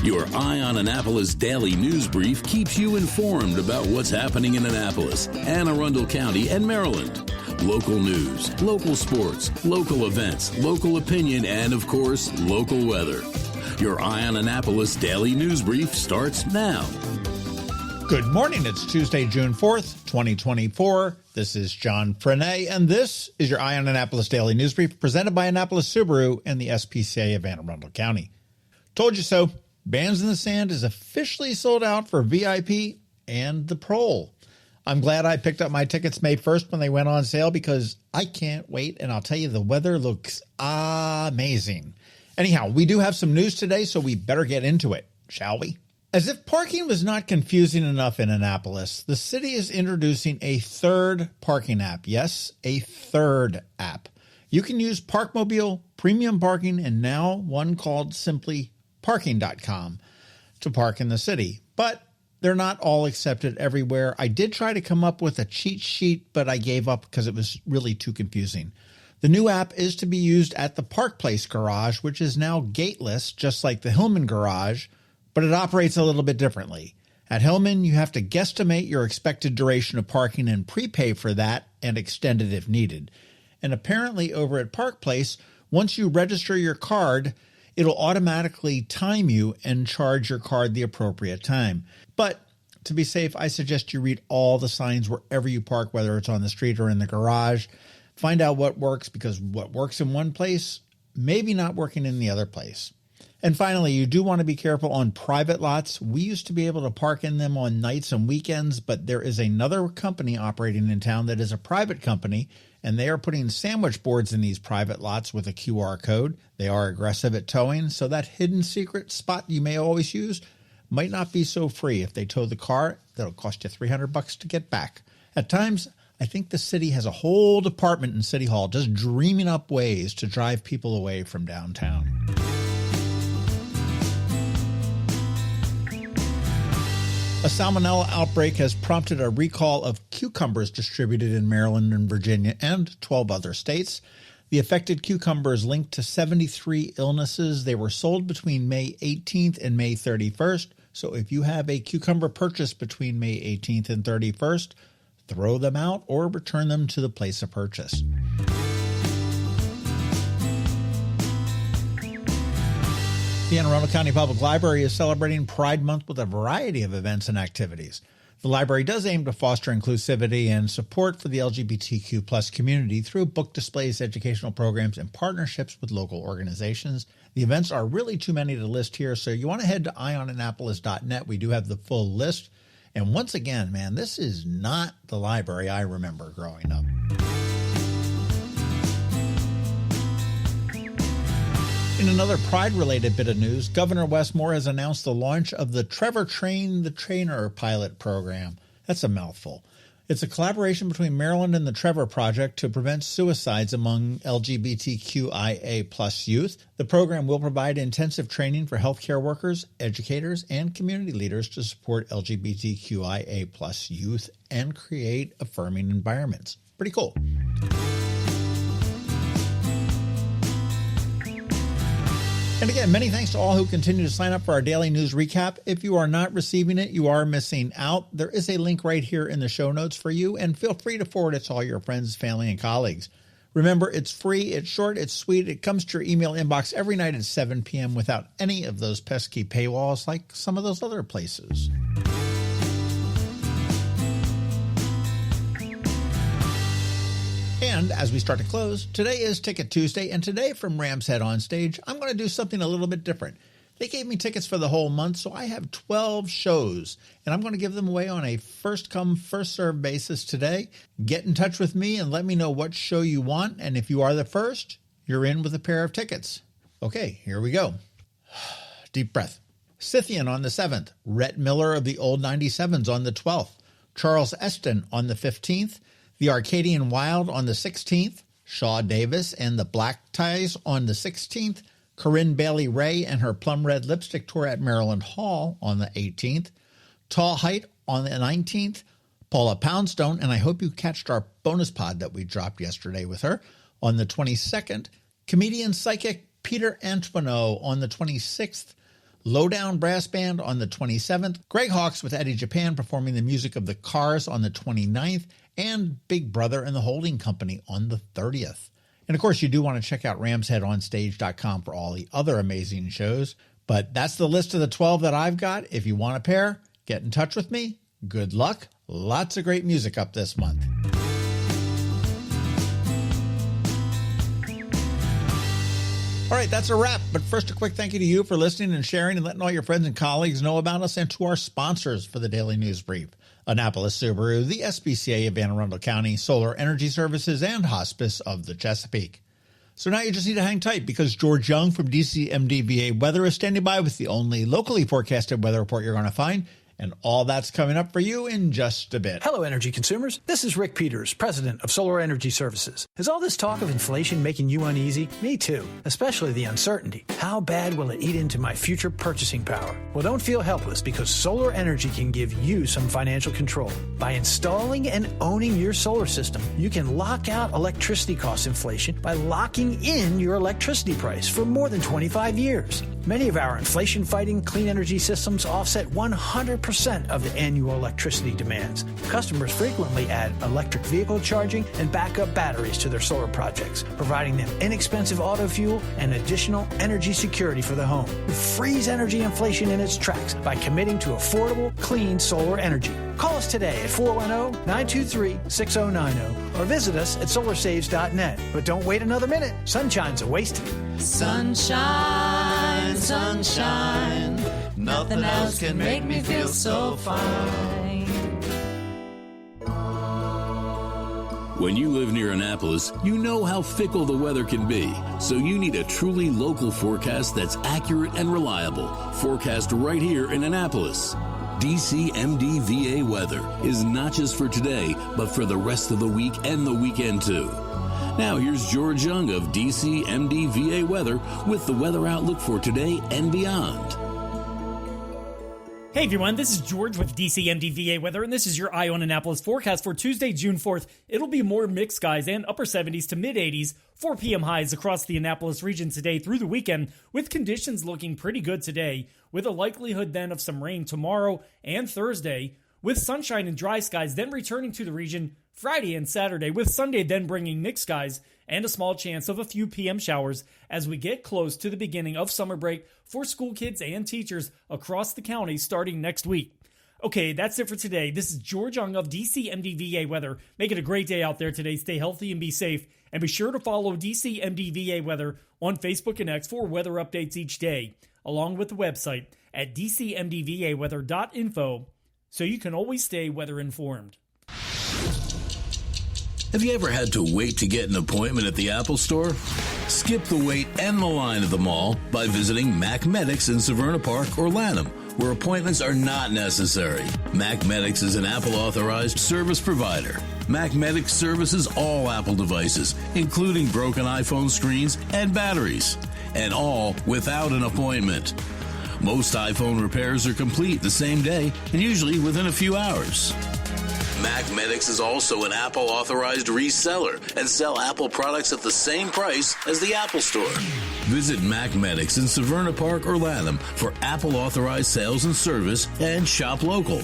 Your Eye on Annapolis daily news brief keeps you informed about what's happening in Annapolis, Anne Arundel County, and Maryland. Local news, local sports, local events, local opinion, and, of course, local weather. Your Eye on Annapolis daily news brief starts now. Good morning. It's Tuesday, June 4th, 2024. This is John Frenaye, and this is your Eye on Annapolis daily news brief presented by Annapolis Subaru and the SPCA of Anne Arundel County. Told you so. Bands in the Sand is officially sold out for VIP and the Prole. I'm glad I picked up my tickets May 1st when they went on sale because I can't wait, and I'll tell you, the weather looks amazing. Anyhow, we do have some news today, so we better get into it, shall we? As if parking was not confusing enough in Annapolis, the city is introducing a third parking app. Yes, a third app. You can use Parkmobile, Premium Parking, and now one called simply Parking.com to park in the city. But they're not all accepted everywhere. I did try to come up with a cheat sheet, but I gave up because it was really too confusing. The new app is to be used at the Park Place Garage, which is now gateless, just like the Hillman Garage, but it operates a little bit differently. At Hillman, you have to guesstimate your expected duration of parking and prepay for that and extend it if needed. And apparently over at Park Place, once you register your card, it'll automatically time you and charge your card the appropriate time. But to be safe, I suggest you read all the signs wherever you park, whether it's on the street or in the garage. Find out what works, because what works in one place may be not working in the other place. And finally, you do want to be careful on private lots. We used to be able to park in them on nights and weekends, but there is another company operating in town that is a private company, and they are putting sandwich boards in these private lots with a QR code. They are aggressive at towing, so that hidden secret spot you may always use might not be so free. If they tow the car, that'll cost you $300 to get back. At times, I think the city has a whole department in City Hall just dreaming up ways to drive people away from downtown. A salmonella outbreak has prompted a recall of cucumbers distributed in Maryland and Virginia and 12 other states. The affected cucumbers linked to 73 illnesses. They were sold between May 18th and May 31st. So if you have a cucumber purchase between May 18th and 31st, throw them out or return them to the place of purchase. The Anne Arundel County Public Library is celebrating Pride Month with a variety of events and activities. The library does aim to foster inclusivity and support for the LGBTQ+ community through book displays, educational programs, and partnerships with local organizations. The events are really too many to list here, so you want to head to eyeonannapolis.net. We do have the full list. And once again, man, this is not the library I remember growing up. In another Pride-related bit of news, Governor Wes Moore has announced the launch of the Trevor Train the Trainer pilot program. That's a mouthful. It's a collaboration between Maryland and the Trevor Project to prevent suicides among LGBTQIA+ youth. The program will provide intensive training for healthcare workers, educators, and community leaders to support LGBTQIA+ youth and create affirming environments. Pretty cool. And again, many thanks to all who continue to sign up for our daily news recap. If you are not receiving it, you are missing out. There is a link right here in the show notes for you, and feel free to forward it to all your friends, family, and colleagues. Remember, it's free, it's short, it's sweet. It comes to your email inbox every night at 7 p.m. without any of those pesky paywalls like some of those other places. And as we start to close, today is Ticket Tuesday, and today from Ram's Head on Stage, I'm going to do something a little bit different. They gave me tickets for the whole month, so I have 12 shows, and I'm going to give them away on a first-come, first-served basis today. Get in touch with me and let me know what show you want, and if you are the first, you're in with a pair of tickets. Okay, here we go. Deep breath. Scythian on the 7th, Rhett Miller of the Old 97s on the 12th, Charles Eston on the 15th, The Arcadian Wild on the 16th, Shaw Davis and the Black Ties on the 16th, Corinne Bailey Ray and her Plum Red Lipstick Tour at Maryland Hall on the 18th, Tall Height on the 19th, Paula Poundstone, and I hope you catched our bonus pod that we dropped yesterday with her, on the 22nd, comedian psychic Peter Antoineau on the 26th, Lowdown Brass Band on the 27th, Greg Hawkes with Eddie Japan performing the music of the Cars on the 29th, and Big Brother and the Holding Company on the 30th. And of course, you do want to check out ramsheadonstage.com for all the other amazing shows. But that's the list of the 12 that I've got. If you want a pair, get in touch with me. Good luck. Lots of great music up this month. All right, that's a wrap. But first, a quick thank you to you for listening and sharing and letting all your friends and colleagues know about us, and to our sponsors for the Daily News Brief: Annapolis Subaru, the SPCA of Anne Arundel County, Solar Energy Services, and Hospice of the Chesapeake. So now you just need to hang tight, because George Young from DCMDVA Weather is standing by with the only locally forecasted weather report you're going to find. And all that's coming up for you in just a bit. Hello, energy consumers. This is Rick Peters, president of Solar Energy Services. Is all this talk of inflation making you uneasy? Me too, especially the uncertainty. How bad will it eat into my future purchasing power? Well, don't feel helpless, because solar energy can give you some financial control. By installing and owning your solar system, you can lock out electricity cost inflation by locking in your electricity price for more than 25 years. Many of our inflation-fighting clean energy systems offset 100% of the annual electricity demands. Customers frequently add electric vehicle charging and backup batteries to their solar projects, providing them inexpensive auto fuel and additional energy security for the home. Freeze energy inflation in its tracks by committing to affordable, clean solar energy. Call us today at 410-923-6090 or visit us at solarsaves.net. But don't wait another minute. Sunshine's a wasted. Sunshine, sunshine, nothing else can make me feel so fine. When you live near Annapolis, you know how fickle the weather can be. So you need a truly local forecast that's accurate and reliable. Forecast right here in Annapolis. DCMDVA Weather is not just for today, but for the rest of the week and the weekend too. Now here's George Young of DCMDVA Weather with the weather outlook for today and beyond. Hey everyone, this is George with DCMDVA Weather, and this is your Eye on Annapolis forecast for Tuesday, June 4th. It'll be more mixed skies and upper 70s to mid 80s, 4 p.m. highs across the Annapolis region today through the weekend, with conditions looking pretty good today, with a likelihood then of some rain tomorrow and Thursday, with sunshine and dry skies then returning to the region Friday and Saturday, with Sunday then bringing mixed skies and a small chance of a few PM showers as we get close to the beginning of summer break for school kids and teachers across the county starting next week. Okay, that's it for today. This is George Young of DCMDVA Weather. Make it a great day out there today. Stay healthy and be safe. And be sure to follow DCMDVA Weather on Facebook and X for weather updates each day, along with the website at dcmdvaweather.info, so you can always stay weather informed. Have you ever had to wait to get an appointment at the Apple Store? Skip the wait and the line at the mall by visiting Mac Medics in Severna Park or Lanham, where appointments are not necessary. Mac Medics is an Apple-authorized service provider. Mac Medics services all Apple devices, including broken iPhone screens and batteries, and all without an appointment. Most iPhone repairs are complete the same day and usually within a few hours. Mac Medics is also an Apple-authorized reseller and sell Apple products at the same price as the Apple Store. Visit Mac Medics in Severna Park or Lanham for Apple-authorized sales and service, and shop local.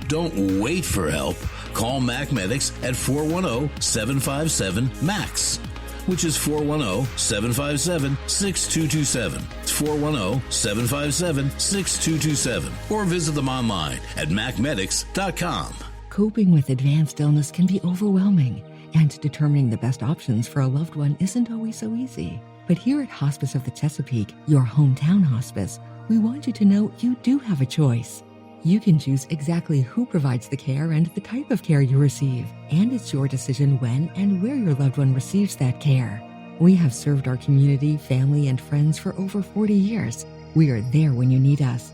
Don't wait for help. Call Mac Medics at 410-757-MAX, which is 410-757-6227. It's 410-757-6227. Or visit them online at macmedics.com. Coping with advanced illness can be overwhelming, and determining the best options for a loved one isn't always so easy. But here at Hospice of the Chesapeake, your hometown hospice, we want you to know you do have a choice. You can choose exactly who provides the care and the type of care you receive, and it's your decision when and where your loved one receives that care. We have served our community, family, and friends for over 40 years. We are there when you need us.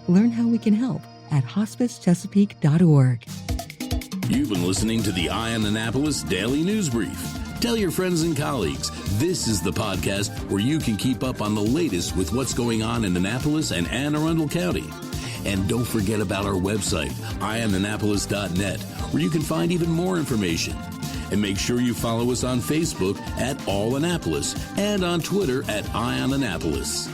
Learn how we can help at hospicechesapeake.org. You've been listening to the Eye on Annapolis Daily News Brief. Tell your friends and colleagues, this is the podcast where you can keep up on the latest with what's going on in Annapolis and Anne Arundel County. And don't forget about our website, eyeonannapolis.net, where you can find even more information. And make sure you follow us on Facebook at All Annapolis and on Twitter at Eye on Annapolis.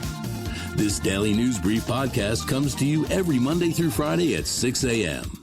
This Daily News Brief podcast comes to you every Monday through Friday at 6 a.m.